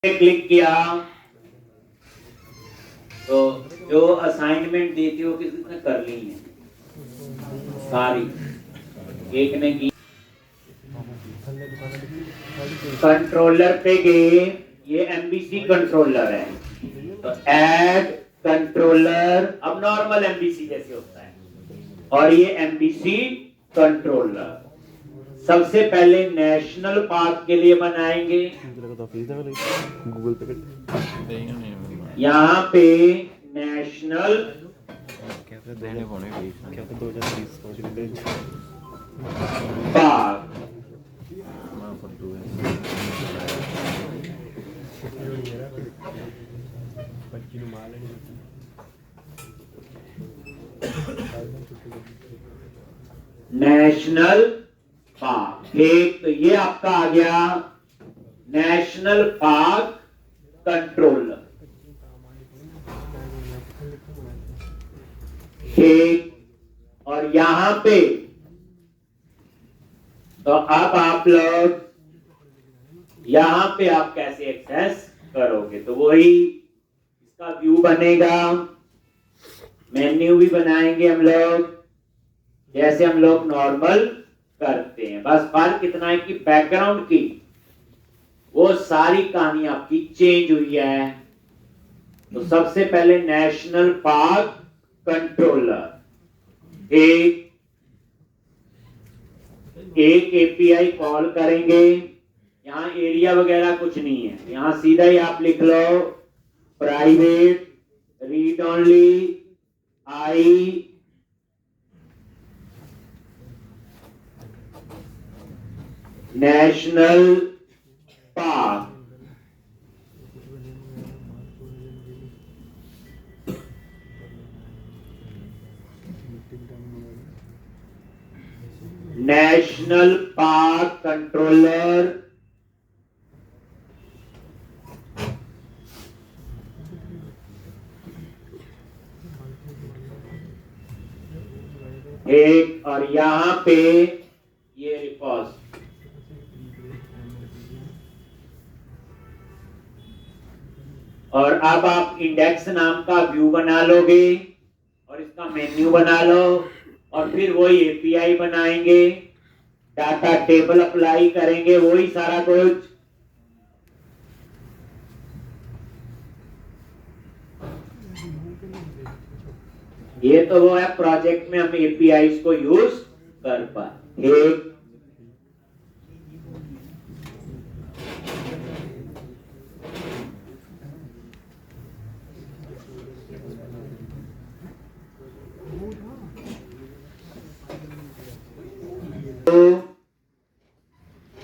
Click किया तो जो असाइनमेंट देती हो किसने कर ली है सारी, एक ने की। कंट्रोलर पे गए, ये एमबीसी कंट्रोलर है, तो ऐड कंट्रोलर, अब नॉर्मल एमबीसी जैसे होता है, और ये एमबीसी कंट्रोलर सबसे पहले नेशनल पार्क के लिए बनाएंगे। यहाँ पे नेशनल पार्क, नेशनल पार्क, ठीक, तो ये आपका आ गया नेशनल पार्क कंट्रोलर, ठीक। और यहां पे तो अब आप लोग यहां पे आप कैसे एक्सेस करोगे, तो वही इसका व्यू बनेगा, मेन्यू भी बनाएंगे हम लोग जैसे हम लोग नॉर्मल करते हैं, बस फर्क इतना है कि बैकग्राउंड की वो सारी कहानी आपकी चेंज हुई है। तो सबसे पहले नेशनल पार्क कंट्रोलर, एक एपीआई कॉल करेंगे, यहाँ एरिया वगैरह कुछ नहीं है, यहाँ सीधा ही आप लिख लो private read only I national park, national park controller, एक, और यहां पे ये रिपोज, और अब आप इंडेक्स नाम का व्यू बना लोगे और इसका मेन्यू बना लो, और फिर वही एपीआई बनाएंगे, डाटा टेबल अप्लाई करेंगे, वही सारा कुछ। ये तो वो है प्रोजेक्ट में हम एपीआई को यूज कर पाए, एक।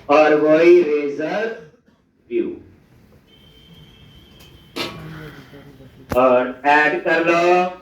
और वही रेजर व्यू, और ऐड कर लो,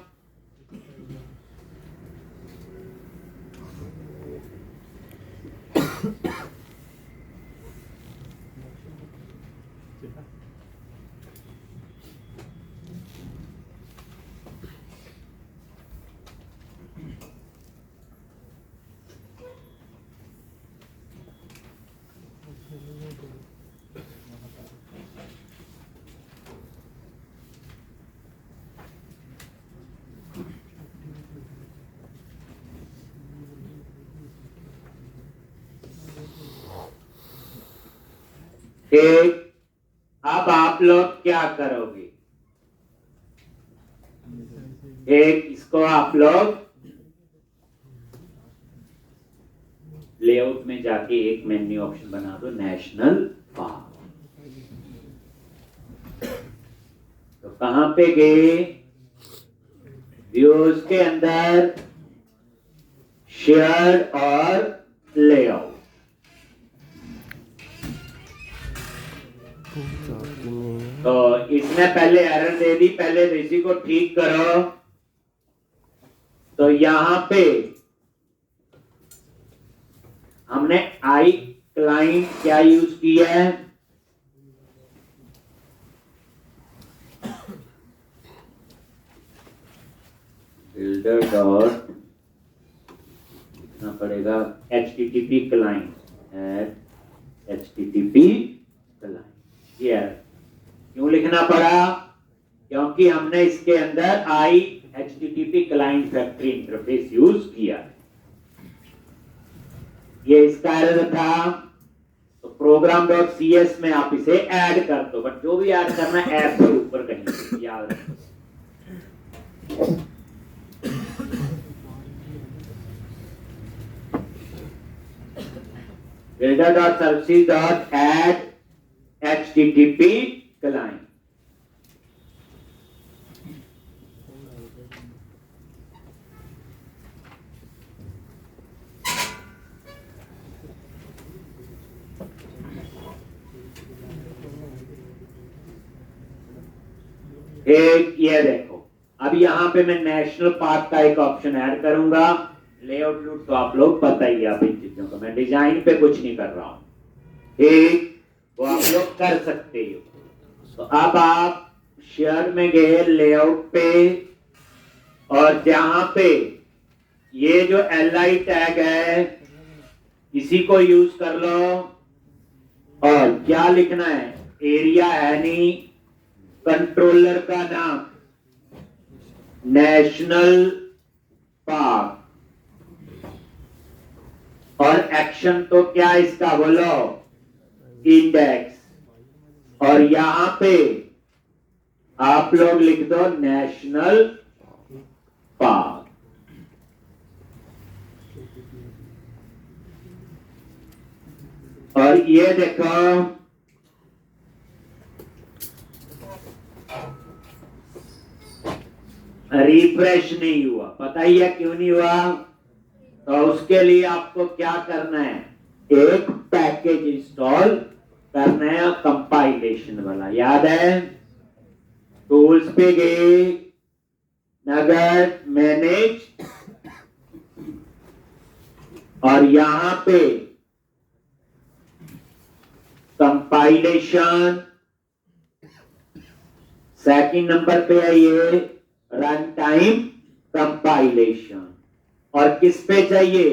ठीक। अब आप लोग क्या करोगे, एक इसको आप लोग लेआउट में जाके एक मेन्यू ऑप्शन बना दो, नेशनल पार्क, तो कहां पे गए, व्यूज के अंदर शेयर और लेआउट, तो इसने पहले एरर दे दी, पहले इसी को ठीक करो। तो यहां पे हमने आई क्लाइंट क्या यूज किया है, बिल्डर डॉट लिखना पड़ेगा http क्लाइंट, http क्लाइंट, ये क्यों लिखना पड़ा? क्योंकि हमने इसके अंदर आई HTTP client factory interface use किया। ये इसका एरर था, तो program.cs में आप इसे ऐड कर दो, बट जो भी ऐड करना है ऐप के ऊपर कहीं याद रखो। builder.services.add HTTP client। एक ये देखो, अब यहां पे मैं नेशनल पाथ का एक ऑप्शन ऐड करूंगा। लेआउट लूट तो आप लोग पता ही है, आप इन चीजों का, मैं डिजाइन पे कुछ नहीं कर रहा हूं। एक वो आप लोग कर सकते हो। तो अब आप शेयर में गए लेआउट पे, और जहां पे ये जो LI टैग है इसी को यूज कर लो। और क्या लिखना है? एरिया है नहीं, कंट्रोलर का नाम नेशनल पार्क, और एक्शन तो क्या इसका बोलो? इंडेक्स। और यहां पे आप लोग लिख दो नेशनल पार्क। और ये देखो, रिफ्रेश नहीं हुआ। पता ही है क्यों नहीं हुआ? तो उसके लिए आपको क्या करना है? एक पैकेज इंस्टॉल करना है, कंपाइलेशन वाला, याद है? टूल्स पे गए, नगर, मैनेज, और यहां पे कंपाइलेशन, सेकंड नंबर पे है ये रन टाइम कंपाइलेशन। और किस पे चाहिए?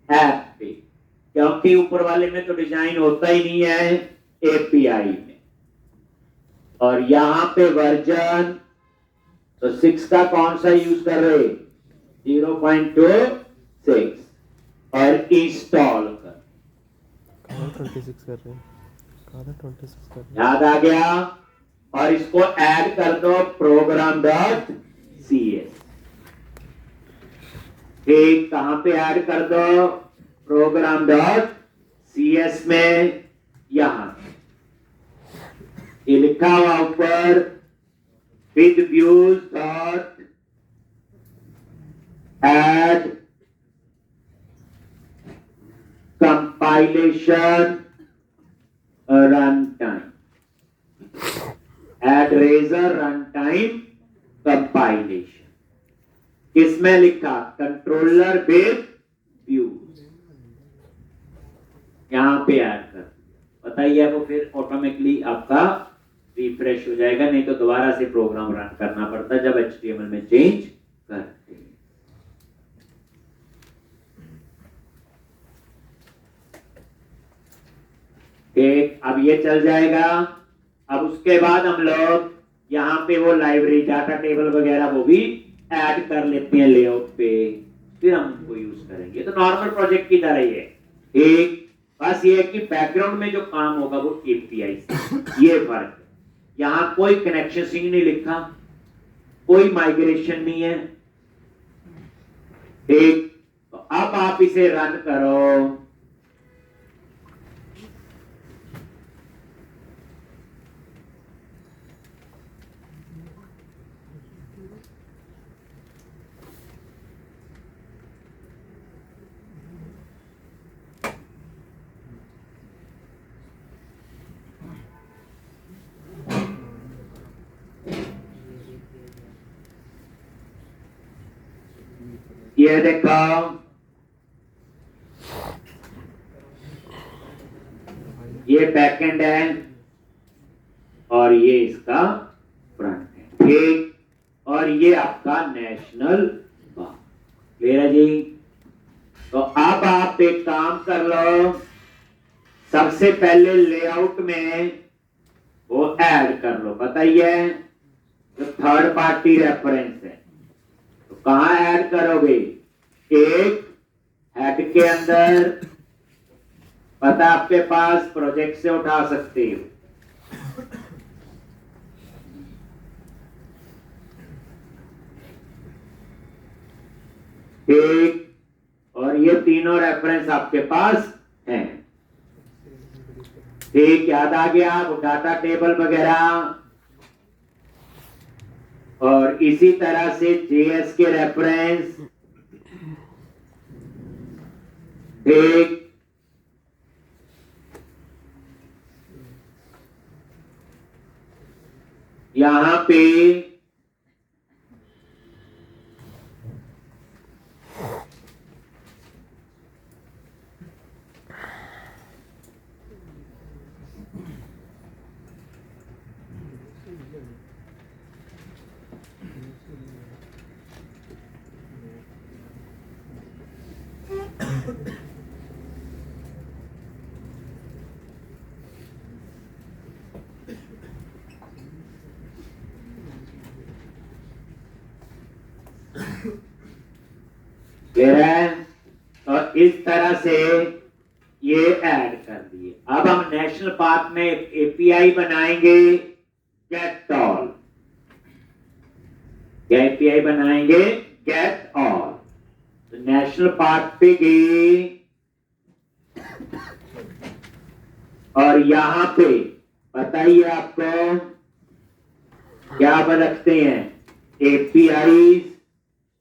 ऐप पे, क्योंकि ऊपर वाले में तो डिजाइन होता ही नहीं है, API में। और यहां पे वर्जन तो 6 का कौन सा यूज कर रहे? 0.26। और इंस्टॉल कर 26 कर रहे हैं, 26 कर रहे हैं। याद आ गया? और इसको ऐड कर दो program.cs। ठीक, कहां पे ऐड कर दो? program.cs में, यहां ये लिखा हुआ ऊपर with views dot add compilation runtime, add razor runtime compilation। किसमें लिखा? कंट्रोलर विद व्यूज, यहां पे ऐड कर। पता ही है, वो फिर ऑटोमेटिकली आपका रिफ्रेश हो जाएगा, नहीं तो दोबारा से प्रोग्राम रन करना पड़ता जब HTML में चेंज करते हैं। ठीक, अब ये चल जाएगा। अब उसके बाद हम लोग यहाँ पे वो लाइब्रेरी, डाटा टेबल वगैरह वो भी ऐड कर लेते हैं लेआउट पे, फिर हम उनको यूज करेंगे। तो नॉर्मल प्रोजेक्ट की तरह ही है। एक बस ये है कि बैकग्राउंड में जो काम होगा वो API से, ये फर्क है। यहां कोई कनेक्शन सिंग नहीं लिखा, कोई माइग्रेशन नहीं है। ठीक, तो अब आप इसे रन करो। ये देखो, ये बैकएंड है और ये इसका फ्रंट है। ठीक, और ये आपका नेशनल पार्क। क्लियर है जी? तो अब आप एक काम कर लो, सबसे पहले लेआउट में वो ऐड कर लो, पता ही है जो थर्ड पार्टी रेफरेंस है। तो कहां ऐड करोगे? एक हेड के अंदर, पता आपके पास प्रोजेक्ट से उठा सकते हो। ठीक, और ये तीनों रेफरेंस आपके पास हैं। ठीक, याद आ गया वो डाटा टेबल वगैरह। और इसी तरह से जेएस के रेफरेंस। ठीक, यहां पे क्लियर है? तो इस तरह से ये ऐड कर दिए। अब हम नेशनल पार्क में एपीआई बनाएंगे, गेट ऑल। क्या एपीआई बनाएंगे? Get all. तो नेशनल पार्क पे गए और यहां पे बताइए आपको क्या रखते हैं? API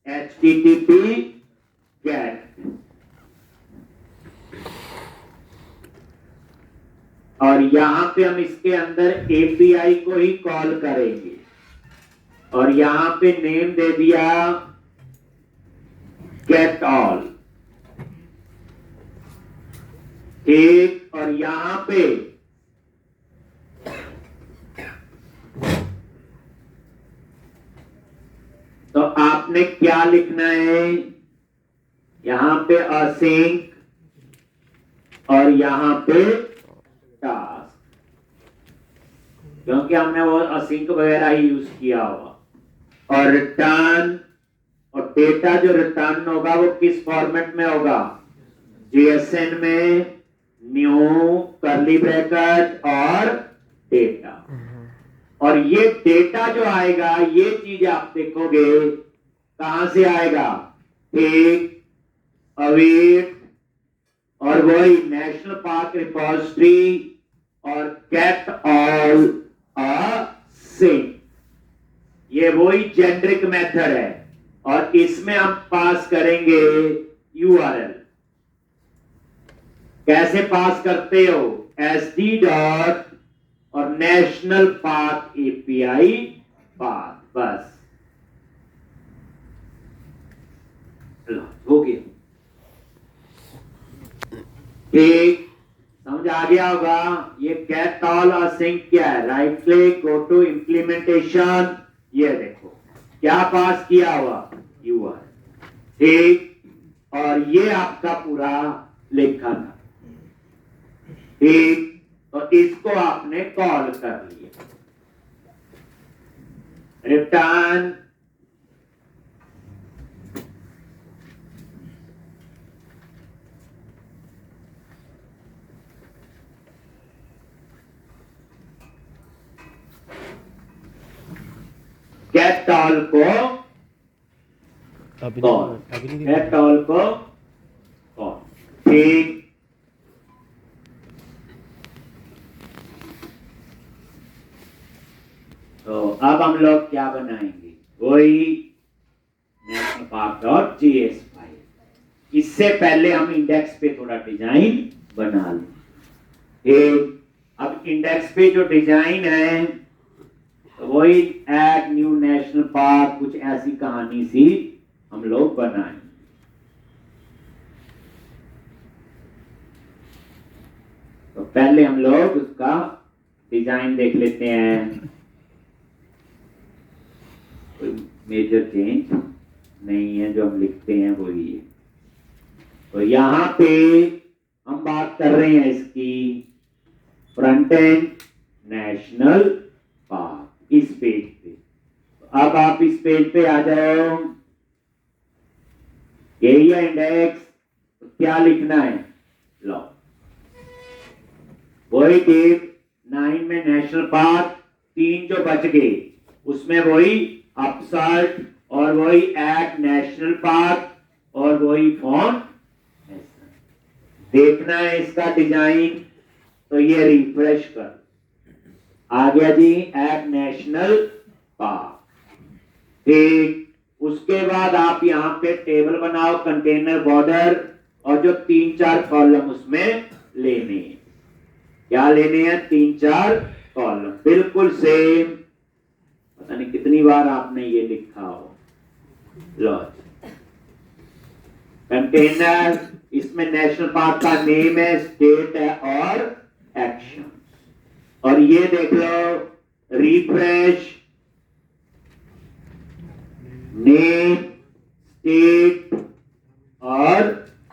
HTTP get. और यहां पे हम इसके अंदर एपीआई को ही कॉल करेंगे और यहां पे नेम दे दिया गेट ऑल। ठीक, और यहां पे तो आपने क्या लिखना है? यहां पे असिंक और यहां पे टास्क, क्योंकि हमने वो असिंक वगैरह ही यूज किया होगा। और रिटर्न, और डेटा जो रिटर्न होगा वो किस फॉर्मेट में होगा? JSON में, न्यू कर्ली ब्रैकेट और डेटा। और ये डेटा जो आएगा, ये चीज आप देखोगे कहां से आएगा? एक अवेट और वही नेशनल पार्क रिपोजिटरी और गेट ऑल सिंक। ये वही जेनरिक मेथड है और इसमें हम पास करेंगे URL। कैसे पास करते हो? SD डॉट और नेशनल पार्क एपीआई पाथ, बस हो गया। ठीक, समझ आ गया होगा। ये गेट ऑल असिंक क्या है? Right click, go to implementation, ये देखो क्या पास किया हुआ? URL। ठीक, और ये आपका पूरा लिखा था। ठीक, तो इसको आपने कॉल कर लिया। रिटर्न, गेट ऑल को कॉल, गेट ऑल को कॉल। ठीक, तो अब हम लोग क्या बनाएंगे? वही national park dot JS file. इससे पहले हम इंडेक्स पे थोड़ा डिजाइन बना लें। ठीक, अब इंडेक्स पे जो डिजाइन है तो वही ऐड न्यू नेशनल पार्क, कुछ ऐसी कहानी सी हम लोग बनाएं। तो पहले हम लोग उसका डिजाइन देख लेते हैं। कोई मेजर चेंज नहीं है, जो हम लिखते हैं वही है। तो यहां पे हम बात कर रहे हैं इसकी फ्रंट एंड नेशनल पार्क। इस पेज पे। अब आप इस पेज पे आ जाओ, यही है इंडेक्स। तो क्या लिखना है, लो वही डेट 9 में नेशनल पार्क, 3 जो बच गए उसमें वही अपसर्ट और वही एट नेशनल पार्क और वही फॉन्ट। देखना है इसका डिजाइन, तो ये रिफ्रेश कर, आ गया जी एट नेशनल पार्क। ठीक, उसके बाद आप यहां पे टेबल बनाओ, कंटेनर बॉर्डर, और जो 3-4 कॉलम उसमें लेने हैं। क्या लेने हैं, 3-4 कॉलम, बिल्कुल सेम। पता नहीं कितनी बार आपने ये लिखा हो। लो कंटेनर, इसमें नेशनल पार्क का नेम है, स्टेट है और एक्शन। और ये देख लो रिफ्रेश, नेम, स्टेट और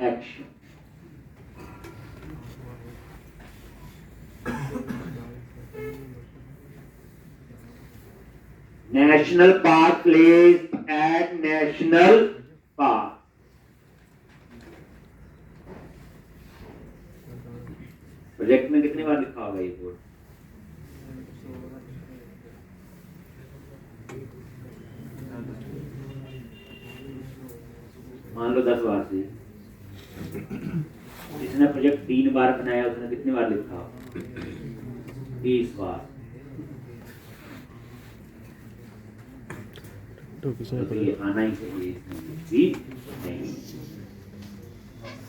action. National park place at national park. Project में कितनी बार लिखा होगा ये बोर्ड, मान लो 10 बार से। जिसने प्रोजेक्ट 3 बार बनाया उसने कितनी बार लिखा, 30 बार। तो ये आना ही चाहिए, भी नहीं।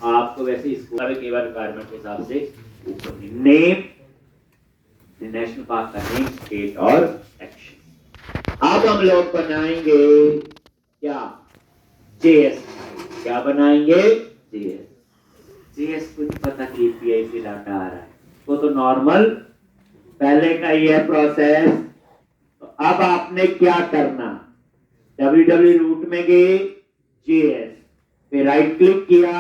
आपको वैसे स्कूल में कई बार रिक्वायरमेंट के हिसाब से नेम, नेशनल पार्क का नेम, स्टेट और एक्शन। अब हम लोग बनाएंगे क्या, जेएस। क्या बनाएंगे, जेएस। जेएस को पता केपीआई से डाटा आ रहा है, वो तो नॉर्मल पहले का ही है प्रोसेस। तो अब आपने क्या करना, www रूट में गए, जेएस पे राइट क्लिक किया,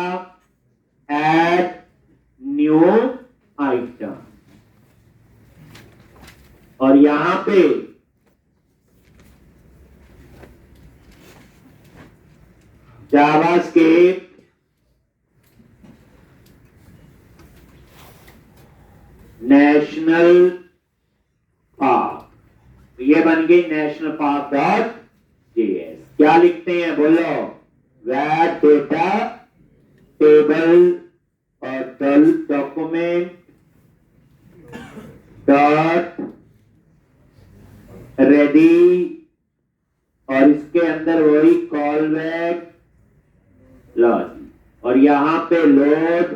ऐड न्यू आइटम, और यहां पे जावास्क्रिप्ट नेशनल पार्क, तो ये बन गई नेशनल पार्क डॉट जेएस। क्या लिखते हैं बोलो, वेर डेटा टेबल और डॉक्यूमेंट डॉट रेडी, और इसके अंदर वही कॉल बैक लॉज, और यहां पे load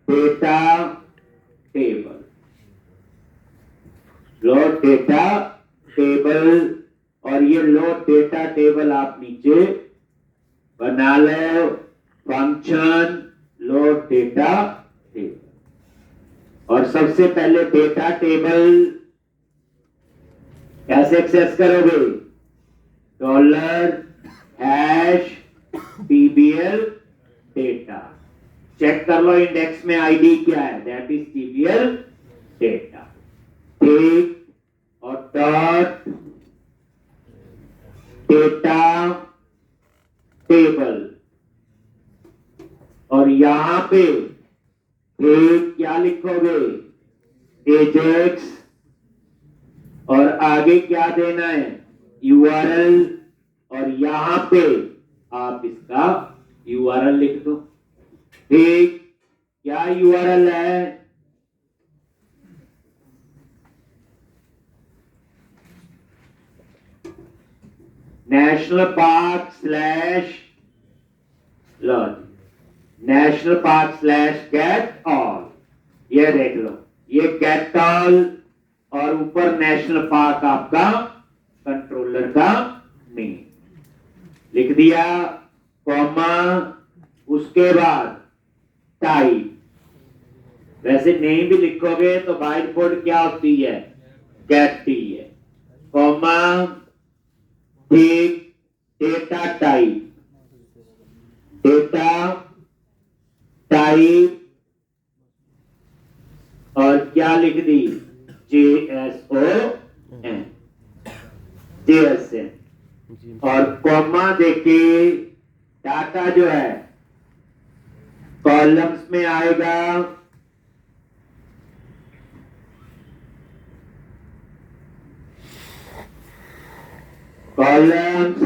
data table, load data table. और ये लोड डेटा टेबल आप नीचे बना लो, फंक्शन लोड डेटा टेबल। और सबसे पहले डेटा टेबल कैसे एक्सेस करोगे, $#TBL डेटा, चेक कर लो इंडेक्स में आईडी क्या है, दैट इज TBL डेटा। ठीक, और डॉट डेटा टेबल, और यहां पे क्या लिखोगे, एजेक्स, और आगे क्या देना है, URL, और यहां पे आप इसका URL लिख दो। ठीक, क्या URL है, national park slash lodge, national park slash get all. ये देख लो, ये गेट ऑल, और ऊपर नेशनल पार्क आपका कंट्रोलर का नेम लिख दिया, कॉमा, उसके बाद टाइप। वैसे नेम भी लिखोगे तो बाय डिफॉल्ट क्या होती है, गेट टी है, कॉमा, ठीक, डेटा टाइप, डेटा टाइप, और क्या लिख दी, JSON। और कॉमा देके डाटा जो है कॉलम्स में आएगा। कॉलम्स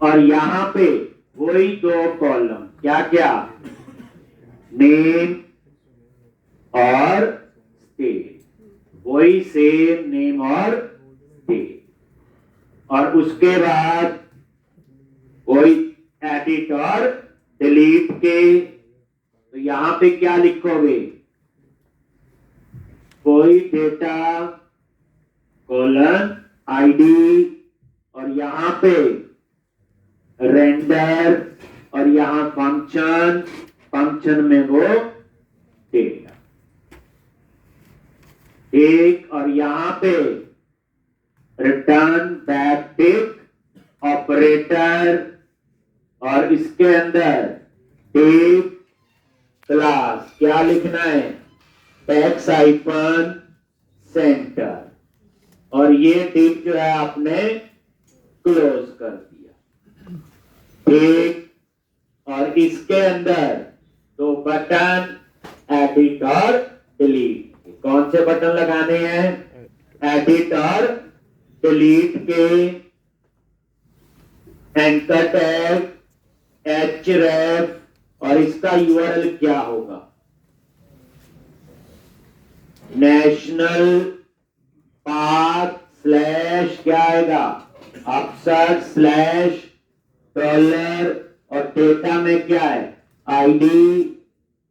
और यहां पे वही दो कॉलम, क्या क्या, नेम और स्टेट, वही सेम नेम और स्टेट। और उसके बाद वही एडिट और डिलीट के, तो यहां पे क्या लिखोगे, कोई डेटा कोलन आईडी और यहां पे रेंडर और यहां फंक्शन, फंक्शन में वो डेटा एक, और यहां पे रिटर्न बैक टिक ऑपरेटर और इसके अंदर टिक क्लास क्या लिखना है, बैक साइफन सेंटर, और ये टिक जो है आपने क्लोज कर दिया। ठीक, और इसके अंदर दो बटन एडिट और डिलीट, कौन से बटन लगाने हैं, एडिट और डिलीट के, एंकर टैग, href, और इसका यूआरएल क्या होगा, नेशनल पाथ स्लैश क्या आएगा, अपसर्च स्लैश डॉलर, और डेटा में क्या है, आईडी,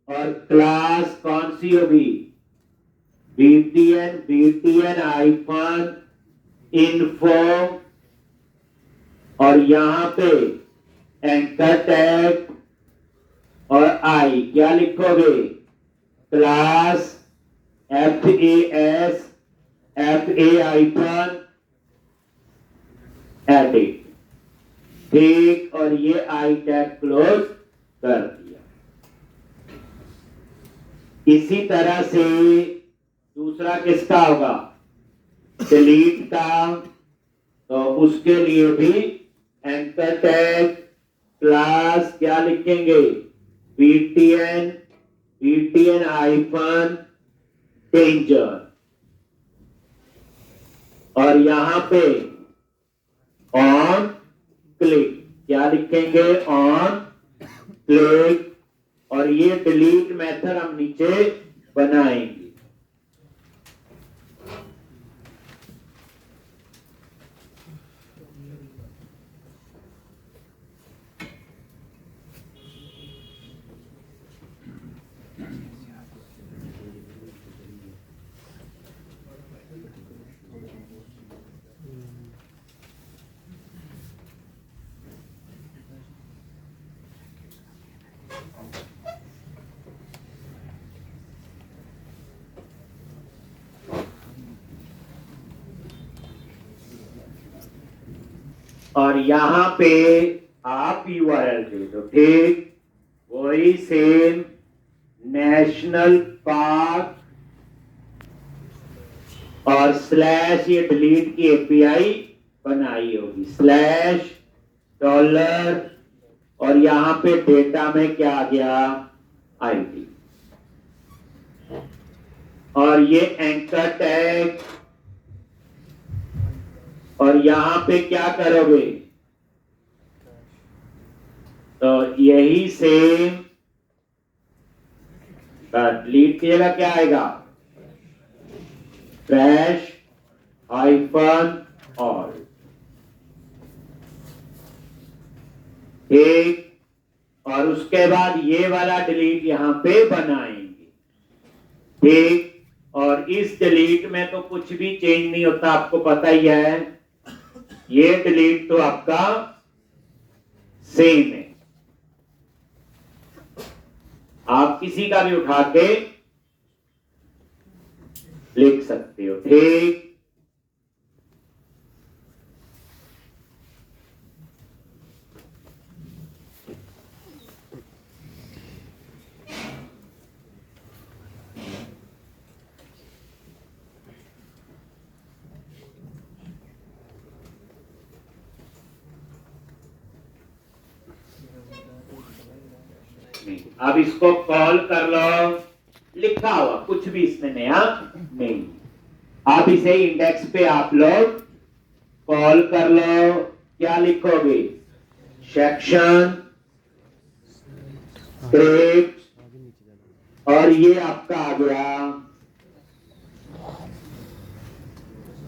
और क्लास कौन सी होगी, btn आइफन इन्फो, और यहां पे एंकर टैग और आई क्या लिखोगे, क्लास FAS आइफन एडिट। ठीक, और ये आई टैग क्लोज कर दिया। इसी तरह से दूसरा किसका होगा, डिलीट का, तो उसके लिए भी एंकर टैग क्लास क्या लिखेंगे, btn आइफन डेंजर, और यहां पे ऑन क्लिक क्या लिखेंगे, ऑन क्लिक, और ये डिलीट मेथड हम नीचे बनाएंगे। और यहां पे आप यूआरएल दे दो। ठीक, वही सेम नेशनल पाथ और स्लैश, ये डिलीट की एपीआई बनाई होगी, स्लैश डॉलर, और यहां पे डेटा में क्या आ गया, आईडी, और ये एंकर टैग, और यहां पे क्या करोगे, तो यही सेम डिलीट किएगा, क्या आएगा, ट्रैश हाइफन ऑल। ठीक, और उसके बाद ये वाला डिलीट यहां पे बनाएंगे। ठीक, और इस डिलीट में तो कुछ भी चेंज नहीं होता, आपको पता ही है, ये डिलीट तो आपका सेम है, आप किसी का भी उठा के लिख सकते हो। ठीक, अब इसको कॉल कर लो, लिखा हुआ कुछ भी इसमें नया नहीं। आप इसे इंडेक्स पे आप लोग कॉल कर लो, क्या लिखोगे? सेक्शन, स्क्रिप्ट, आगे नीचे जाना और ये आपका आ गया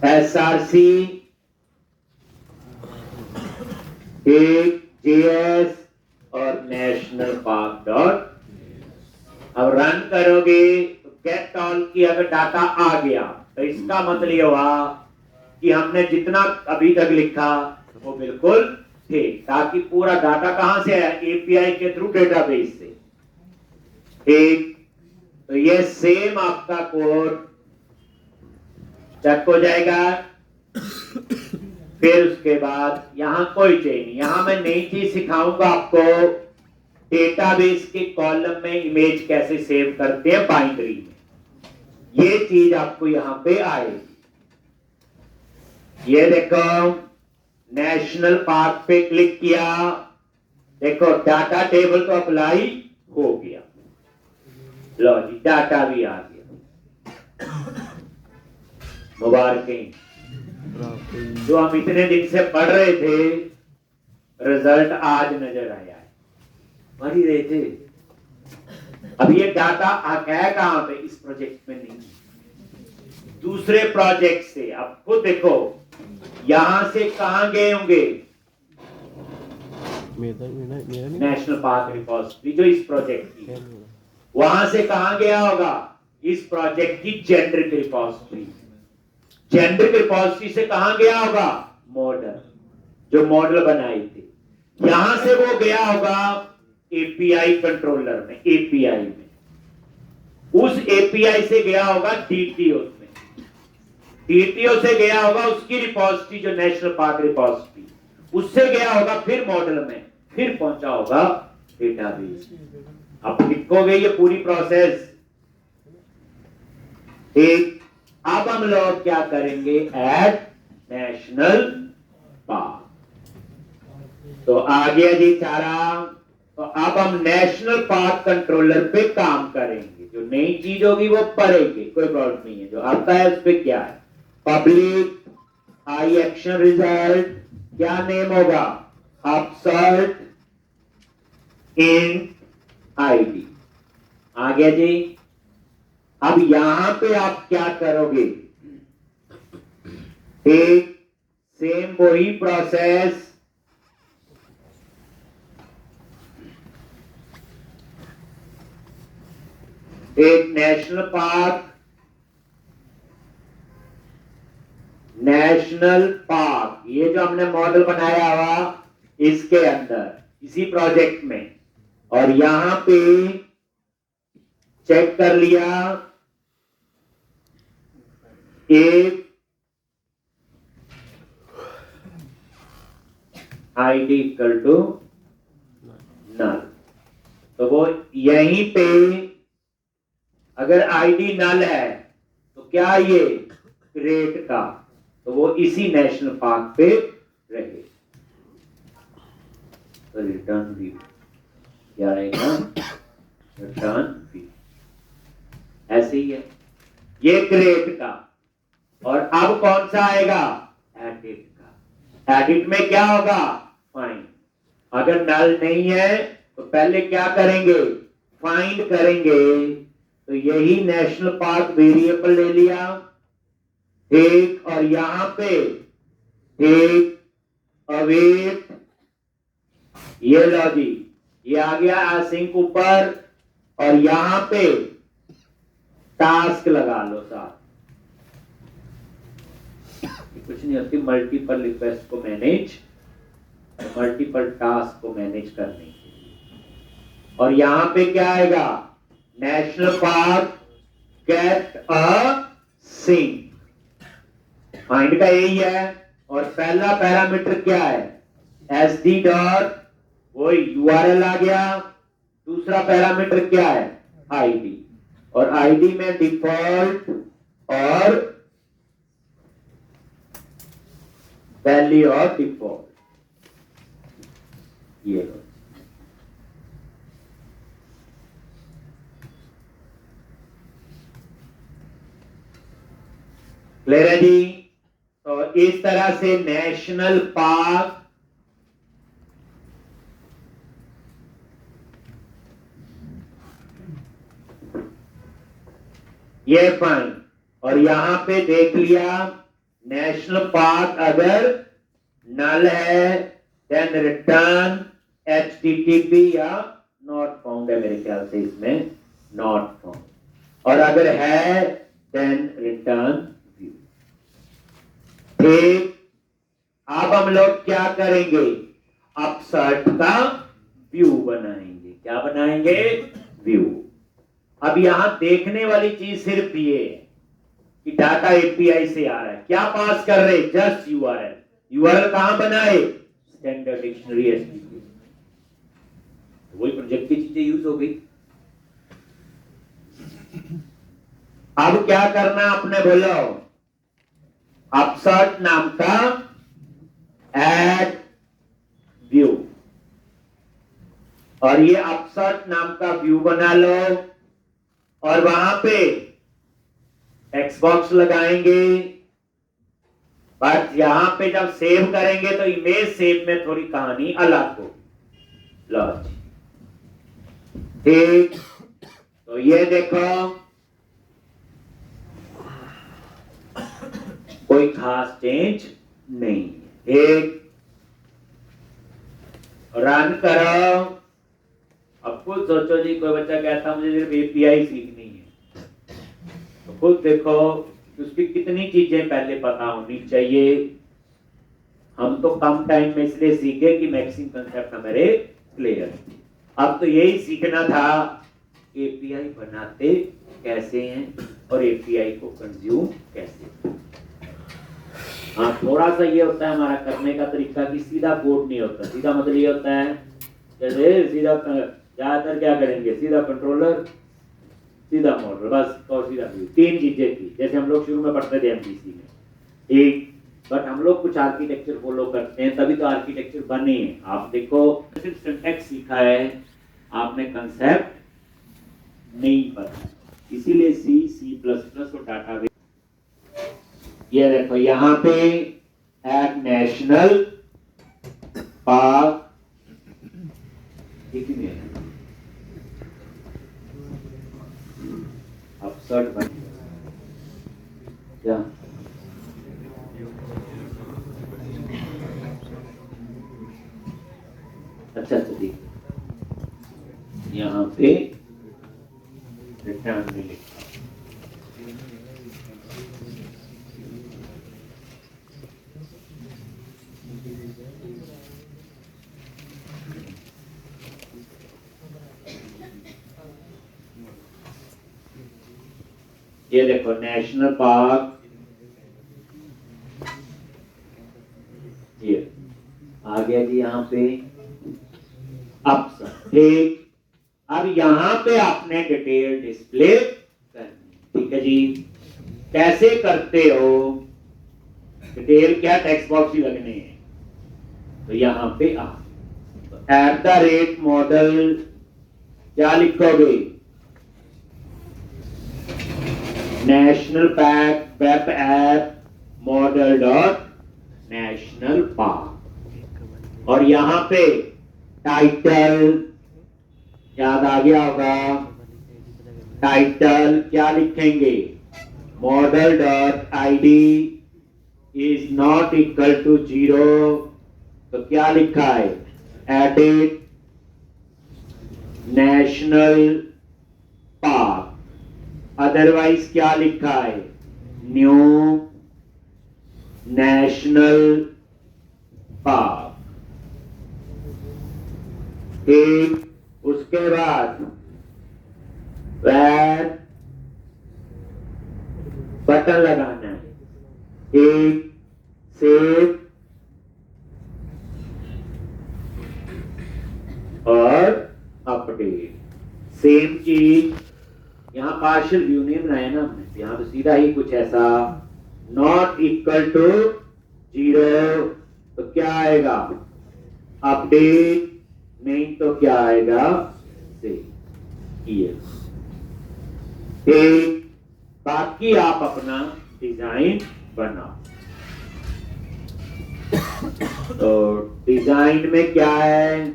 SRC, एक JS और नेशनल पार्क डॉट। अब रन करोगे तो गेट ऑल की अगर डाटा आ गया तो इसका मतलब ये हुआ कि हमने जितना अभी तक लिखा वो बिल्कुल ठीक, ताकि पूरा डाटा कहां से है? API के थ्रू डेटाबेस से। ठीक, तो ये सेम आपका कोड चेक हो जाएगा। फिर उसके बाद यहां कोई चेंज नहीं, यहां मैं नई चीज सिखाऊंगा आपको, डेटाबेस के कॉलम में इमेज कैसे सेव करते हैं बाइनरी में। ये चीज आपको यहां पे आएगी। ये देखो, नेशनल पार्क पे क्लिक किया, देखो डाटा टेबल तो अप्लाई हो गया। लो जी, डाटा भी आ गया। मुबारकें, जो हम इतने दिन से पढ़ रहे थे, रिजल्ट आज नजर आया है। पढ़ ही रहे थे। अब ये डाटा है कहां पे? इस प्रोजेक्ट में नहीं, दूसरे प्रोजेक्ट से। अब खुद देखो, यहां से कहां गए होंगे? मेरा नहीं नेशनल पार्क रिपोजिटरी जो इस प्रोजेक्ट की, वहां से कहां गया होगा? इस प्रोजेक्ट की जेनरिक रिपोजिटरी। जेनरिक रिपोजिटरी से कहां गया होगा? मॉडल, जो मॉडल बनाए थे, यहां से वो गया होगा एपीआई कंट्रोलर में, एपीआई में। उस एपीआई से गया होगा डीटीओ में, डीटीओ से गया होगा उसकी रिपोजिटरी जो नेशनल पार्क रिपोजिटरी, उससे गया होगा फिर मॉडल में, फिर पहुंचा होगा डेटाबेस। अब लिखोगे ये पूरी प्रोसेस। एक, अब हम लोग क्या करेंगे? Add national park. तो आ गया जी सारा। तो अब हम नेशनल पार्क कंट्रोलर पे काम करेंगे। जो नई चीज होगी वो पढ़ेंगे, कोई प्रॉब्लम नहीं है। जो आता है उस पे क्या है? पब्लिक आई एक्शन रिजल्ट, क्या नेम होगा? अपसर्ट इन आईडी। आ गया जी। अब यहां पे आप क्या करोगे? एक सेम वही प्रोसेस, एक नेशनल पार्क, नेशनल पार्क, ये जो हमने मॉडल बनाया हुआ इसके अंदर, इसी प्रोजेक्ट में, और यहां पे चेक कर लिया, एक आईडी इक्वल टू नल। तो वो यहीं पे अगर आईडी नल है तो क्या ये क्रिएट का, तो वो इसी नेशनल पार्क पे रहे। तो रिटर्न व्यू क्या रहेगा? रिटर्न व्यू ऐसे ही है, ये क्रिएट का। और अब कौन सा आएगा? एडिट का। एडिट में क्या होगा? फाइंड। अगर नल नहीं है तो पहले क्या करेंगे? फाइंड करेंगे। तो यही नेशनल पार्क वेरिएबल ले लिया एक, और यहां पे एक अवेट, ये लो जी, ये आ गया असिंक ऊपर, और यहां पे टास्क लगा लो साथ। कुछ नहीं होती, मल्टीपल रिक्वेस्ट को मैनेज, मल्टीपल टास्क को मैनेज करने के लिए। और यहां पे क्या आएगा? National park get async. Find का यही है। और पहला पैरामीटर क्या है? SD डॉट, वही URL आ गया। दूसरा पैरामीटर क्या है? ID, और ID में डिफॉल्ट और वैल्यू ऑफ डिफॉल्ट, ये लो। क्लियर है जी। तो इस तरह से नेशनल पार्क ये फाइन, और यहां पे देख लिया नेशनल पार्क अगर नल है देन रिटर्न HTTP या नॉट फाउंड है, मेरे ख्याल से इसमें नॉट फाउंड, और अगर है देन रिटर्न व्यू। ठीक, अब हम लोग क्या करेंगे, अपसर्ट का व्यू बनाएंगे। क्या बनाएंगे, व्यू। अब यहां देखने वाली चीज सिर्फ ये है कि डाटा एपीआई से आ रहा है, क्या पास कर रहे, जस्ट यूआरएल। यूआरएल कहां बनाए, स्टैंडर्ड डिक्शनरी एसटीपी, वही प्रोजेक्ट की चीजें यूज हो गई। अब क्या करना है आपने, बोलो अपसर्ट नाम का ऐड व्यू, और ये अपसर्ट नाम का व्यू बना लो, और वहां पे टेक्स्ट बॉक्स लगाएंगे। बट यहां पे जब सेव करेंगे तो इमेज सेव में थोड़ी कहानी अलग हो। लो ठीक, तो ये देखो कोई खास चेंज नहीं है। एक रन करो। अब खुद सोचो जी, कोई बच्चा कहता मुझे सिर्फ एपीआई सीखनी है, तो खुद देखो उसकी कितनी चीजें पहले पता होनी चाहिए। हम तो कम टाइम में इसलिए सीखे कि मैक्सिमम कंसेप्ट हमारे क्लियर। अब तो यही सीखना था एपीआई बनाते कैसे हैं और एपीआई को कंज्यूम कैसे। हाँ, थोड़ा सा ये होता है हमारा करने का तरीका कि सीधा कोड नहीं होता। सीधा मतलब ये होता है जैसे सीधा ज्यादातर क्या करेंगे, सीधा कंट्रोलर, सीधा मॉडल, बस, और सीधा व्यू, तीन चीजें थी जैसे हम लोग शुरू में पढ़ते थे एमपीसी में। ठीक, बट हम लोग कुछ आर्किटेक्चर फॉलो करते हैं, तभी तो आर्किटेक्चर बने हैं। आप देखो सिर्फ सिंटैक्स सीखा है आपने, कंसेप्ट नहीं पता, इसीलिए C++ और डाटाबेस। ये देखो यहाँ पे एट नेशनल पार्क अपसर्ट बन क्या, अच्छा ठीक, यहाँ पे रिटर्न में लिखा। ये देखो नेशनल पार्क, ये आ गया जी यहाँ पे अपसर्ट। ठीक, अब यहाँ पे आपने डिटेल डिस्प्ले करनी। ठीक है जी, कैसे करते हो, डिटेल क्या, टेक्स्ट बॉक्स ही लगने हैं। तो यहाँ पे आ @model क्या लिखोगे, national pack web app model dot national park, और यहां पे टाइटल याद आ गया होगा, टाइटल क्या लिखेंगे, model dot ID is not equal to 0, तो क्या लिखा है, एडिट नेशनल पार्क, अदरवाइज क्या लिखा है, न्यू नेशनल पार्क। ठीक, उसके बाद वेर बटन लगाना है, एक सेव और अपडेट। सेम चीज यहाँ पार्शियल व्यू नहीं बनाया ना हमने, यहाँ तो सीधा ही कुछ ऐसा, नॉट इक्वल टू 0 तो क्या आएगा, अपडेट, नहीं तो क्या आएगा, सेव। ठीक, बाकी आप अपना डिजाइन बनाओ। तो डिजाइन में क्या है,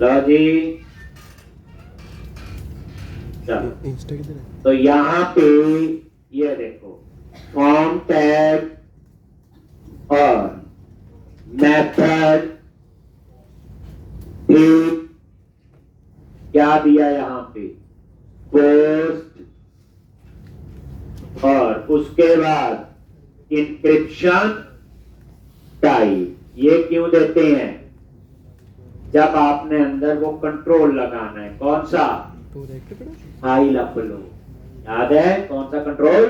लो जी, चलो। इंस्टा किधर है? तो यहाँ पे ये देखो, फॉर्म टैग और मेथड, ठीक, क्या दिया यहाँ पे, पोस्ट, और उसके बाद इंक्रिप्शन टाइप। ये क्यों देते हैं, जब आपने अंदर वो कंट्रोल लगाना है, कौन सा, तो रेक्ट पड़ा? फाइल अपलोड, याद है कौन सा कंट्रोल,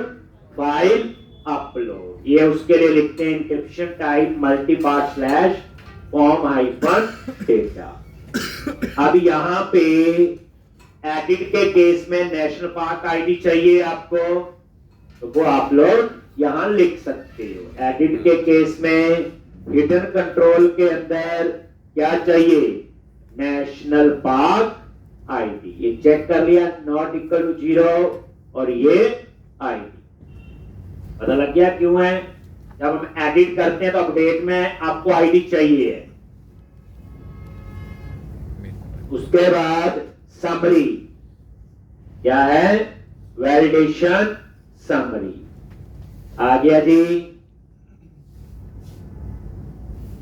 फाइल अपलोड। ये उसके लिए लिखते हैं encryption type multipart slash form hyphen data. अब यहाँ पे एडिट के केस में नेशनल पार्क आईडी चाहिए आपको, तो वो आप लोग यहाँ लिख सकते हो। एडिट के केस में हिडन कंट्रोल के अंदर क्या चाहिए, नेशनल पार्क आईडी। ये चेक कर लिया, नॉट इक्वल टू 0, और ये आईडी पता लग गया क्यों है। जब हम एडिट करते हैं तो अपडेट में आपको आईडी चाहिए। उसके बाद समरी, क्या है, वैलिडेशन समरी आ गया जी।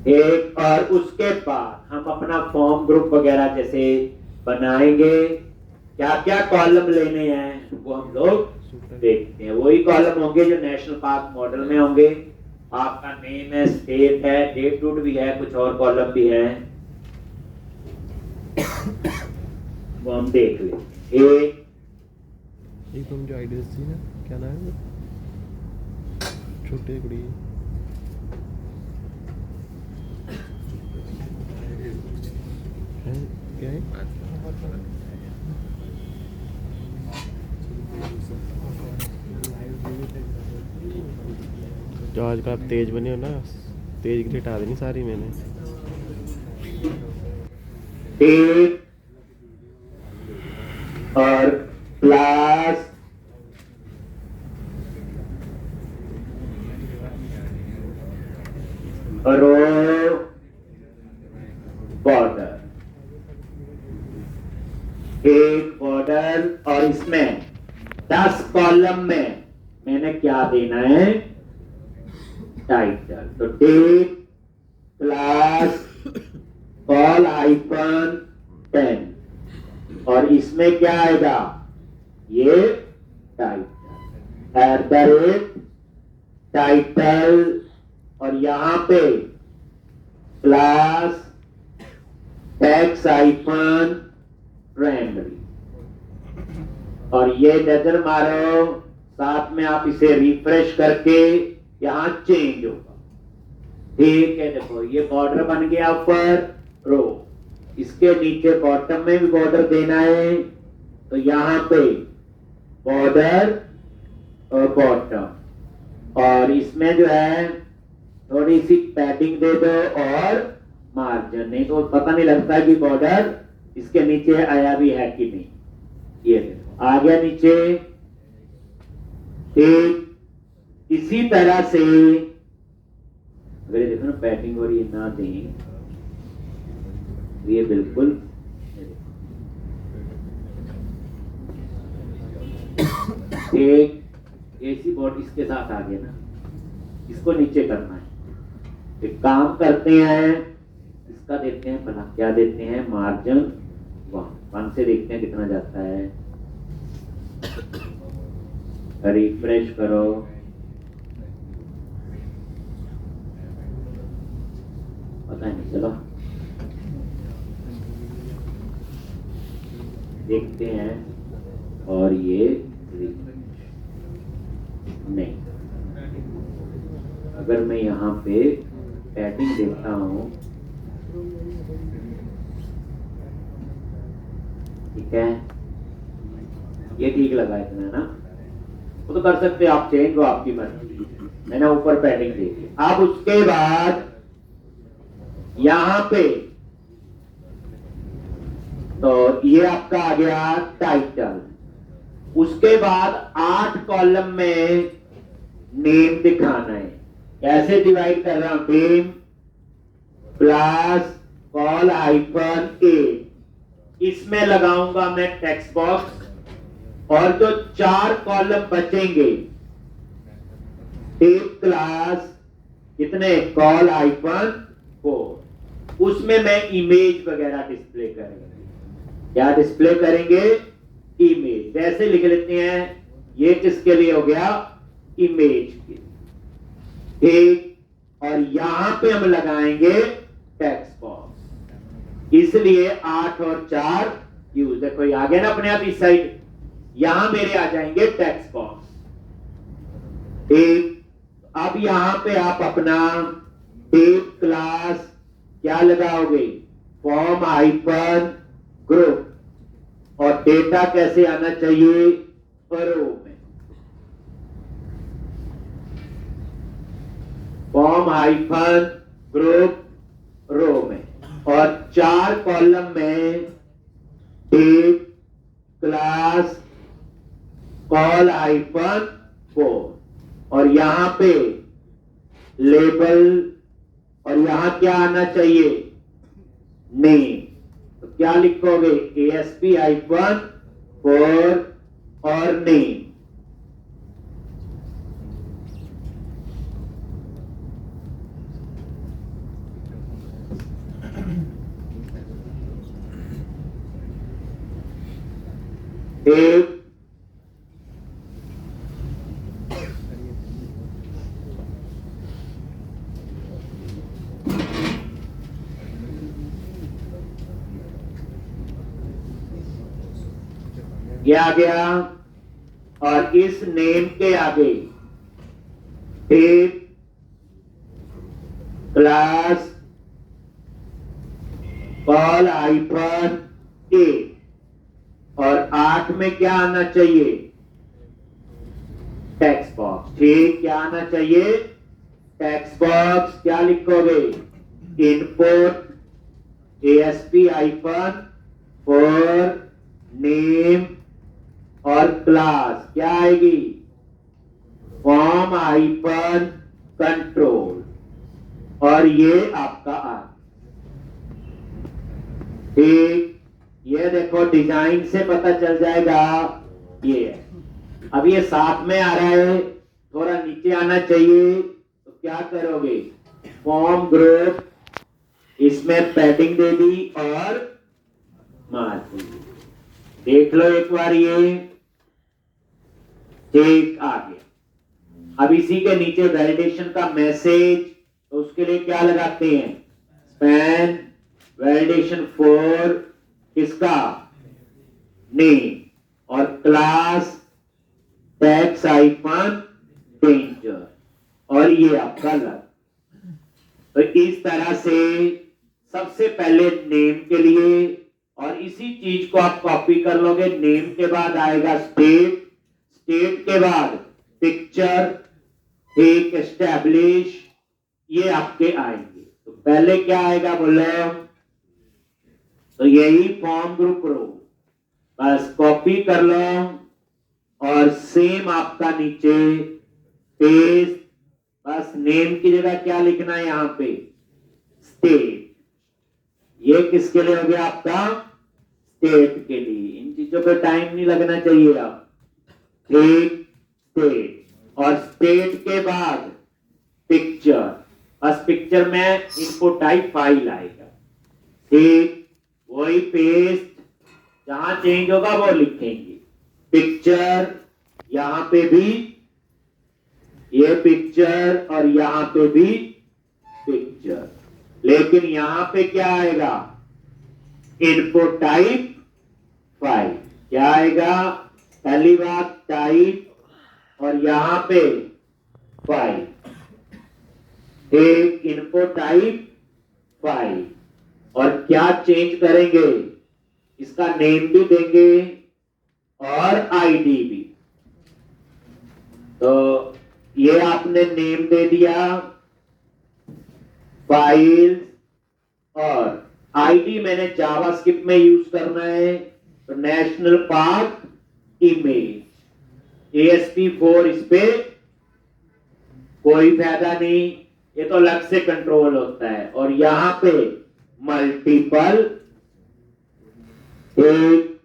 एक, और उसके बाद हम अपना फॉर्म ग्रुप वगैरह जैसे बनाएंगे, क्या क्या कॉलम लेने हैं वो हम लोग देखते हैं। वही कॉलम होंगे जो नेशनल पार्क मॉडल में होंगे। आपका नेम है, स्टेट है, डेट टूट भी है, कुछ और कॉलम भी है, वो हम देख लेंगे। एक तुम जो आईडी थी ना, क्या नाम है, छोटे कुड़ी है, क्या है, जो आजकल आप तेज बने हो ना, तेज की हटा देनी सारी मैंने। डेट और क्लास, रो, बॉर्डर, एक बॉर्डर, और इसमें 10 कॉलम में मैंने क्या देना है, टाइटल। तो डेट, क्लास, कॉल आइकन 10, और इसमें क्या आएगा, ये title, at the rate title, और यहां पे क्लास टैक्स आइकन प्राइमरी, और ये नजर मारो, साथ में आप इसे रिफ्रेश करके यहां चेंज होगा, ठीक है। देखो ये बॉर्डर बन गया ऊपर, रो, इसके नीचे बॉटम में भी बॉर्डर देना है, तो यहां पे बॉर्डर और बॉटम, और इसमें जो है थोड़ी सी पैडिंग दे दो और मार्जिन, नहीं तो पता नहीं लगता कि बॉर्डर इसके नीचे आया भी है कि नहीं। ये देखो आ गया नीचे, ठीक। इसी तरह से अगर ये देखो ना पैडिंग और ये ना दें, ये बिल्कुल एक एसी बोर्ड इसके साथ आ गया ना, इसको नीचे करना है। एक काम करते हैं, इसका देखते हैं भला क्या देते हैं, मार्जिन 1 से देखते हैं कितना जाता है, रिफ्रेश करो, पता नहीं चला, देखते हैं, और ये नहीं, अगर मैं यहाँ पे पैडिंग देखता हूँ, ठीक है, ये ठीक लगा इतना ना, वो तो कर सकते हैं आप, चेंज हो आपकी मर्जी, मैंने ऊपर पैडिंग दे दी। अब उसके बाद यहां पे तो ये आपका आ गया टाइटल, उसके बाद 8 कॉलम में नेम दिखाना है। कैसे डिवाइड कर रहा हूं? नेम प्लस कॉल हाइफन ए, इसमें लगाऊंगा मैं टेक्स्ट बॉक्स और जो 4 कॉलम बचेंगे टेप क्लास कितने कॉल हाइफन 4, उसमें मैं इमेज वगैरह डिस्प्ले करेंगे। क्या डिस्प्ले करेंगे? इमेज। जैसे लिख लेते हैं, ये किसके लिए हो गया? इमेज के। ठीक, और यहां पे हम लगाएंगे टेक्स्ट बॉक्स, इसलिए 8 और 4 यूज। देखो ये आ गया ना अपने आप इस साइड, यहां मेरे आ जाएंगे टेक्स्ट बॉक्स। ठीक, अब यहां पे आप अपना टेप क्लास क्या लगाओगे? फॉर्म हाइफन ग्रुप, और डेटा कैसे आना चाहिए? रो में। फॉर्म हाइफन ग्रुप रो में, और 4 कॉलम में टेप क्लास कॉल हाइफन 4, और यहां पे लेबल, और यहां क्या आना चाहिए? नेम। तो क्या लिखोगे? ASP हाइफन 4 और नेम। एक ये आ गया, और इस नेम के आगे टेप क्लास कॉल हाइफन ए, और 8 में क्या आना चाहिए? Text box. ठीक, क्या आना चाहिए? Text box. क्या लिखोगे? इनपुट ASP हाइफन 4 नेम, और क्लास क्या आएगी? फॉर्म हाइफन कंट्रोल, और ये आपका आ। ठीक, ये देखो डिजाइन से पता चल जाएगा ये है। अब ये साथ में आ रहा है, थोड़ा नीचे आना चाहिए, तो क्या करोगे? फॉर्म ग्रुप, इसमें पैडिंग दे दी और मार्जिन। देख लो एक बार ये। ठीक, आ गया। अब इसी के नीचे वैलिडेशन का मैसेज, तो उसके लिए क्या लगाते हैं? स्पैन वैलिडेशन फॉर किसका? नेम, और क्लास टैक्स हाइफन डेंजर, और ये आपका लग। तो इस तरह से सबसे पहले नेम के लिए, और इसी चीज को आप कॉपी कर लोगे। नेम के बाद आएगा स्टेट, स्टेट के बाद पिक्चर, एक एस्टैब्लिश, ये आपके आएंगे। तो पहले क्या आएगा बोलो? तो यही फॉर्म ग्रुप रो, बस कॉपी कर लो, और सेम आपका नीचे पेस्ट। बस नेम की जगह क्या लिखना है? यहां पे स्टेट। ये किसके लिए हो गया? आपका स्टेट के लिए। इन चीजों पे टाइम नहीं लगना चाहिए। आप ठीक, स्टेट, और स्टेट के बाद पिक्चर, बस पिक्चर में इनपुट टाइप फाइल आएगा। ठीक, वही पेस्ट, जहां चेंज होगा वो लिखेंगे। पिक्चर, यहां पे भी ये पिक्चर, और यहां पे भी पिक्चर, लेकिन यहां पे क्या आएगा? Input type file. क्या आएगा? पहली बात टाइप, और यहां पे फाइल। एक इनपुट टाइप फाइल, और क्या चेंज करेंगे? इसका नेम भी देंगे और आईडी भी। तो ये आपने नेम दे दिया, फाइल, और आईडी मैंने जावास्क्रिप्ट में यूज करना है, तो नेशनल पार्क इमेज। ASP4 इस पे कोई फायदा नहीं, ये तो अलग से कंट्रोल होता है। और यहां पे मल्टीपल एक,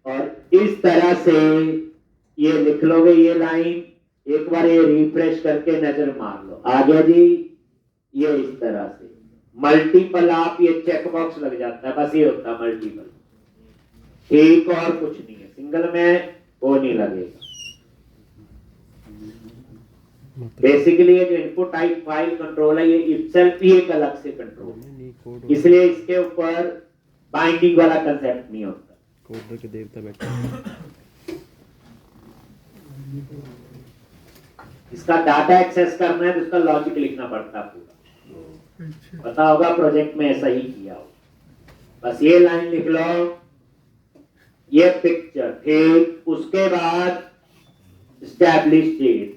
और इस तरह से ये लिख लोगे ये लाइन। एक बार ये रिफ्रेश करके नजर मार लो, आ गया जी। ये इस तरह से मल्टीपल आप ये चेक बॉक्स लग जाता है, बस ये होता है मल्टीपल, एक और कुछ नहीं है। सिंगल में वो नहीं लगेगा। बेसिकली ये जो इनपुट टाइप फाइल कंट्रोल है, ये इटसेल्फ ही एक अलग से कंट्रोल है, इसलिए इसके ऊपर बाइंडिंग वाला कंसेप्ट नहीं होता। कोडर के देवता बैठे। इसका डाटा एक्सेस करना है तो इसका लॉजिक लिखना पड़ता है पूरा। पता होगा प्रोजेक्ट में ऐसा ही किया हो। बस ये लाइन लिख लो, ये पिक्चर, ठीक। उसके बाद एस्टैब्लिश डेट।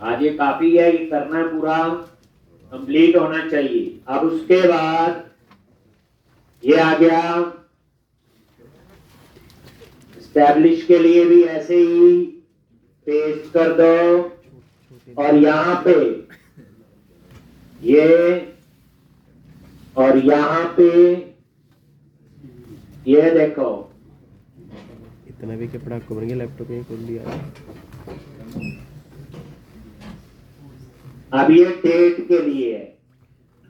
आज ये काफी है, ये करना है, पूरा कंप्लीट होना चाहिए। अब उसके बाद ये आ गया एस्टैब्लिश के लिए भी ऐसे ही पेस्ट कर दो, और यहां पे ये, और यहां पे ये देखो, इतना भी कपड़ा आपको बन गया, लैपटॉप में खोल दिया। अब ये डेट के लिए है,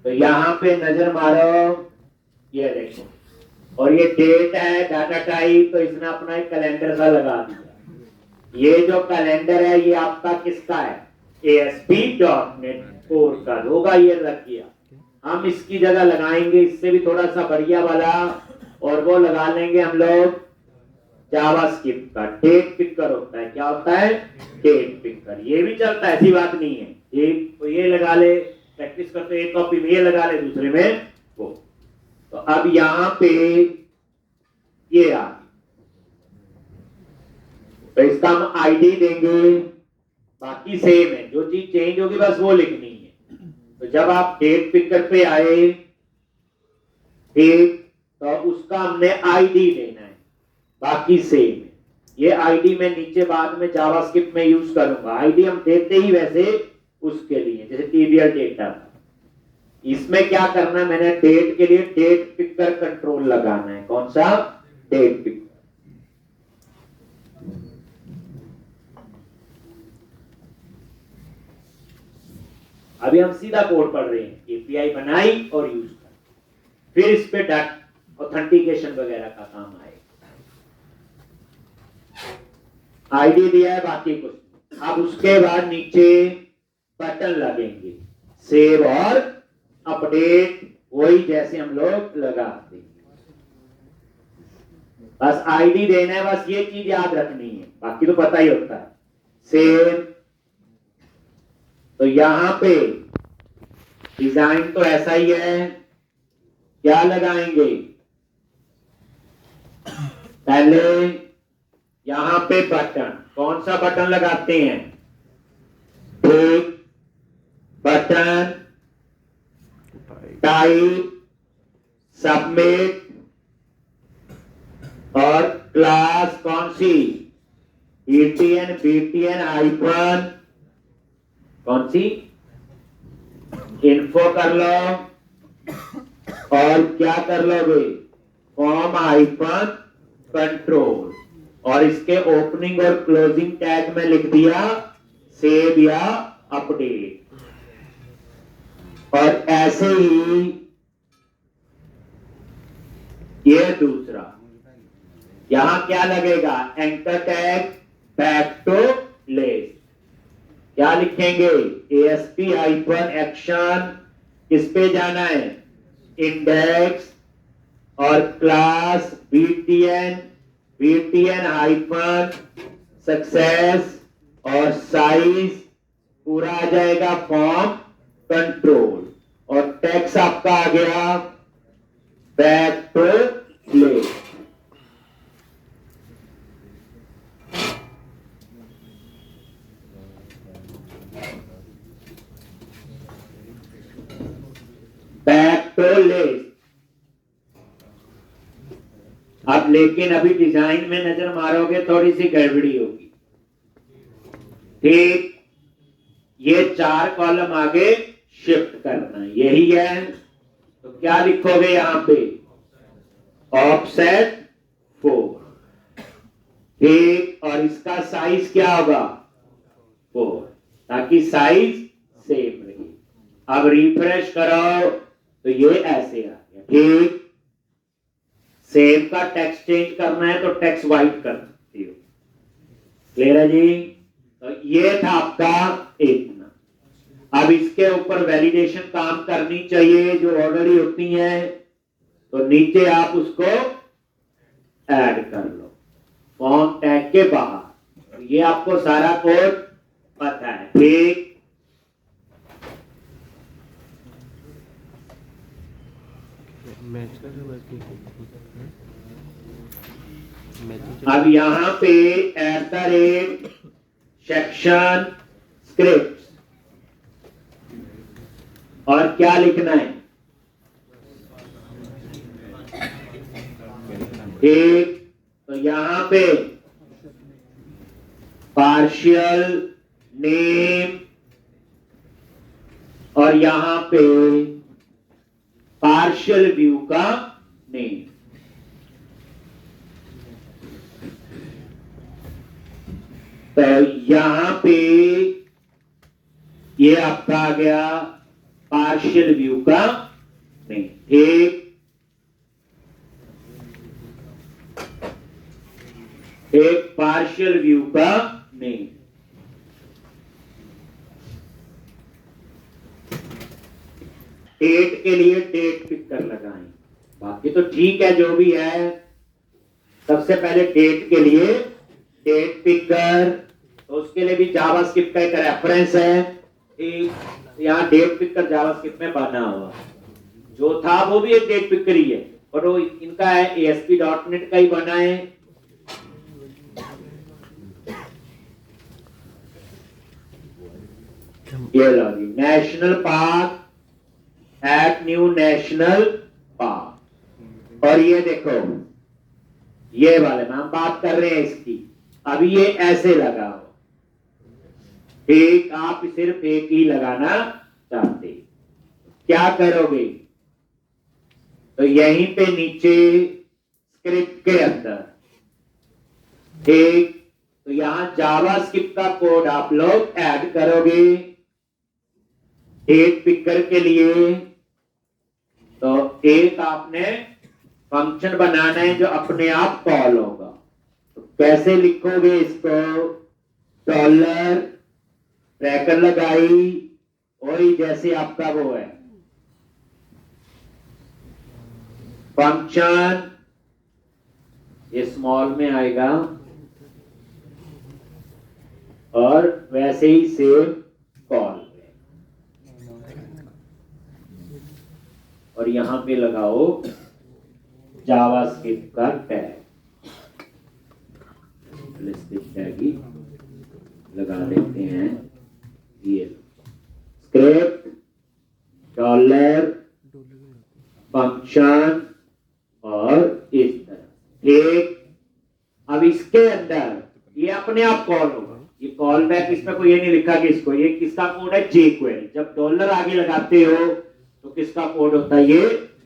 तो यहां पे नजर मारो, ये देखो, और ये डेट है डाटा टाइप, तो इसने अपना एक कैलेंडर सा लगा दिया। ये जो कैलेंडर है ये आपका किसका है? ASP.NET कोर का होगा, ये लग गया। हम इसकी जगह लगाएंगे इससे भी थोड़ा सा बढ़िया वाला, और वो लगा लेंगे हम लोग जावास्क्रिप्ट का डेट पिकर होता है। क्या होता है? Date picker. ये भी चलता है, ऐसी बात नहीं है। एक तो ये लगा ले, प्रैक्टिस करते एक कॉपी में ये लगा ले, दूसरे में वो। तो अब यहां पे ये आ, तो इसका हम आईडी देंगे, बाकी सेम है। जो चीज चेंज होगी बस वो लिखनी है। तो जब आप डेट पिकर पे आए, ठीक, तो उसका हमने आईडी देना है, बाकी सेम है। ये आईडी मैं नीचे बाद में जावास्क्रिप्ट में यूज करूंगा। आईडी हम देते ही वैसे उसके लिए, जैसे टीबीआर डेटा था। इसमें क्या करना है, मैंने डेट के लिए डेट पिकर कंट्रोल लगाना है। कौन सा? Date picker. अभी हम सीधा कोड पढ़ रहे हैं, एपीआई बनाई और यूज कर, फिर इस पे डाटा ऑथेंटिकेशन वगैरह का काम आएगा। आईडी दिया है, बाकी कुछ। अब उसके बाद नीचे बटन लगेंगे, सेव और अपडेट, वही जैसे हम लोग लगाते हैं। बस आईडी देना है, बस ये चीज याद रखनी है, बाकी तो पता ही होता है। सेव, तो यहां पे डिजाइन तो ऐसा ही है। क्या लगाएंगे? पहले यहां पे बटन, कौन सा बटन लगाते हैं? ठीक, बटन टाइप, सबमिट, और क्लास कौन सी? ETN BTN हाइफन कौन सी? इन्फो कर लो, और क्या कर लोगे? फॉर्म हाइफन कंट्रोल, और इसके ओपनिंग और क्लोजिंग टैग में लिख दिया सेव या अपडेट। और ऐसे ही ये दूसरा, यहां क्या लगेगा? Anchor tag back to list. क्या लिखेंगे? ASP हाइफन एक्शन, किस पे जाना है? इंडेक्स, और क्लास BTN हाइफन सक्सेस, और साइज पूरा आ जाएगा फॉर्म कंट्रोल, और टेक्स्ट आपका आ गया back to list. Back to list, अब लेकिन अभी डिजाइन में नजर मारोगे थोड़ी सी गड़बड़ी होगी। ठीक, ये 4 कॉलम आगे शिफ्ट करना है, यही है। तो क्या लिखोगे यहां पे? ऑफसेट 4। ठीक, और इसका साइज क्या होगा? 4, ताकि साइज सेम रहे। अब रिफ्रेश करो तो ये ऐसे आ गया। ठीक, सेम का टेक्स्ट चेंज करना है तो टेक्स्ट वाइट कर सकती हो। क्लियर है जी? तो ये था आपका इतना। अब इसके ऊपर वैलिडेशन काम करनी चाहिए जो ऑलरेडी होती है, तो नीचे आप उसको ऐड कर लो फॉर्म टैग के बाहर। तो ये आपको सारा कोड पता है। ठीक, मैच कर अब यहां पे @सेक्शन स्क्रिप्ट और क्या लिखना है? ठीक, तो यहां पे पार्शियल नेम और यहां पे पार्शियल व्यू का नेम। तो यहां पे ये आपका आ गया पार्शियल व्यू का नेम। ठीक, एक पार्शियल व्यू का नेम। डेट के लिए डेट पिकर लगाएं, बाकी तो ठीक है जो भी है। सबसे पहले डेट के लिए डेट पिकर, तो उसके लिए भी जावास्क्रिप्ट का एक रेफरेंस है। यहाँ डेट पिकर जावास्क्रिप्ट में बना हुआ जो था वो भी एक डेट पिकर ही है, और वो इनका है ASP.NET का ही बना है। ये लो जी, national park @new national park. और ये देखो ये वाले में हम बात कर रहे हैं इसकी। अभी ये ऐसे लगा हो, ठीक, आप सिर्फ एक ही लगाना चाहते, क्या करोगे? तो यहीं पे नीचे स्क्रिप्ट के अंदर, ठीक, तो यहां जावास्क्रिप्ट का कोड आप लोग ऐड करोगे डेट पिकर के लिए। तो एक आपने फंक्शन बनाना है जो अपने आप कॉल होगा। तो कैसे लिखोगे इसको? डॉलर ब्रैकेट लगाई, वही जैसे आपका वो है फंक्शन, ये स्मॉल में आएगा और वैसे ही सेव कॉल, और यहां पे लगाओ जावास्क्रिप्ट का टैग। टैग ही लगा देते हैं, ये स्क्रिप्ट डॉलर फंक्शन और इस तरह। ठीक, अब इसके अंदर ये अपने आप कॉल होगा। ये कॉल बैक, इसमें कोई ये नहीं लिखा कि इसको, ये किसका कोड है? jQuery। जब डॉलर आगे लगाते हो तो किसका कोड होता है? ये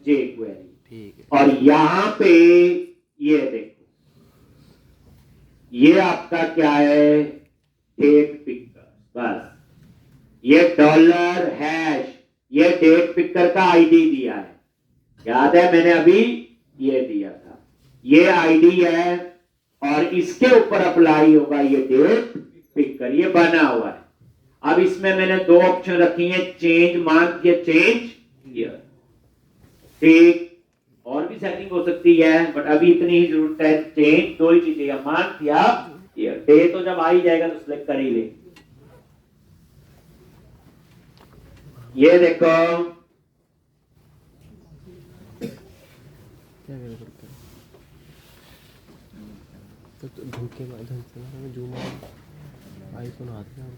jQuery। ठीक है। और यहां पे ये देखो, ये आपका क्या है? Date picker. बस ये डॉलर हैश, ये डेट पिकर का आईडी दिया है, याद है मैंने अभी ये दिया था, ये आईडी है, और इसके ऊपर अप्लाई होगा ये डेट पिकर, ये बना हुआ है। अब इसमें मैंने 2 ऑप्शन रखी हैं, चेंज मंथ या चेंज ईयर। ठीक, और भी सेटिंग हो सकती है, बट अभी इतनी ही जरूरत है, चेंज 2 ही चीजें, या मंथ या ईयर। डे तो जब आ ही जाएगा तो सिलेक्ट कर ही ले। ये देखो, क्या करते हैं तो धोखे माध्यम से जूम आईफोन आते हैं।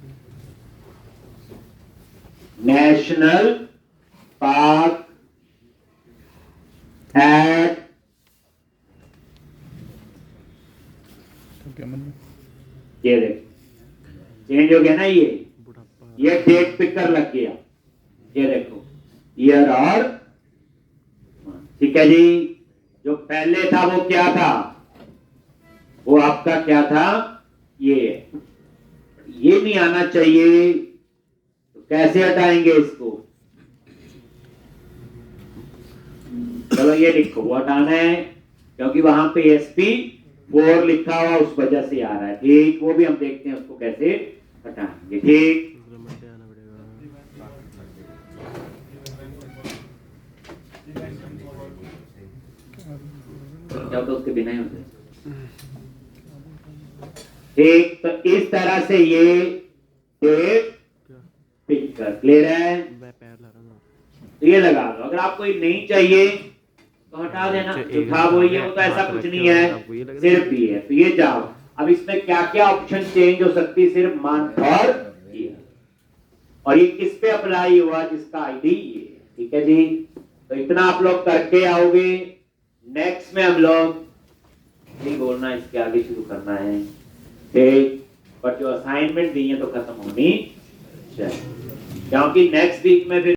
नेशनल पार्क ये देख चेंज हो गया ना, बुढ़ापा ये डेट पिकर लग गया, ये देखो ईयर और, ठीक है जी। जो पहले था वो क्या था, वो आपका क्या था, ये नहीं आना चाहिए, तो कैसे हटाएंगे इसको, चलो ये लिखो, वो हटाना है क्योंकि वहां पे SP4 लिखा हुआ उस वजह से आ रहा है, ठीक। वो भी हम देखते हैं उसको कैसे हटाएंगे, ठीक। मंडे आना पड़ेगा। क्या तो उसके बिना ही होते, ठीक। तो इस तरह से ये डेट क्या पिकर क्लियर है, मैं पैर ला रहा था। तो ये लगा दो। अगर आपको ये नहीं चाहिए तो हटा देना, अच्छा, जो एक था वही है, वो तो ऐसा हाथ कुछ रख के नहीं है, और आपको ये लग रहा है? सिर्फ ये है, तो ये जाओ। अब इसमें क्या क्या ऑप्शन चेंज हो सकती है, सिर्फ मंथ और ईयर, और ये किस पे अप्लाई हुआ, जिसका आईडी ये है, ठीक है जी। तो इतना आप लोग करके आओगे, नेक्स्ट में हम लोग नहीं बोलना, इसके आगे शुरू करना है, ठीक। पर जो असाइनमेंट दी है तो खत्म होनी चाहिए, क्योंकि नेक्स्ट वीक में फिर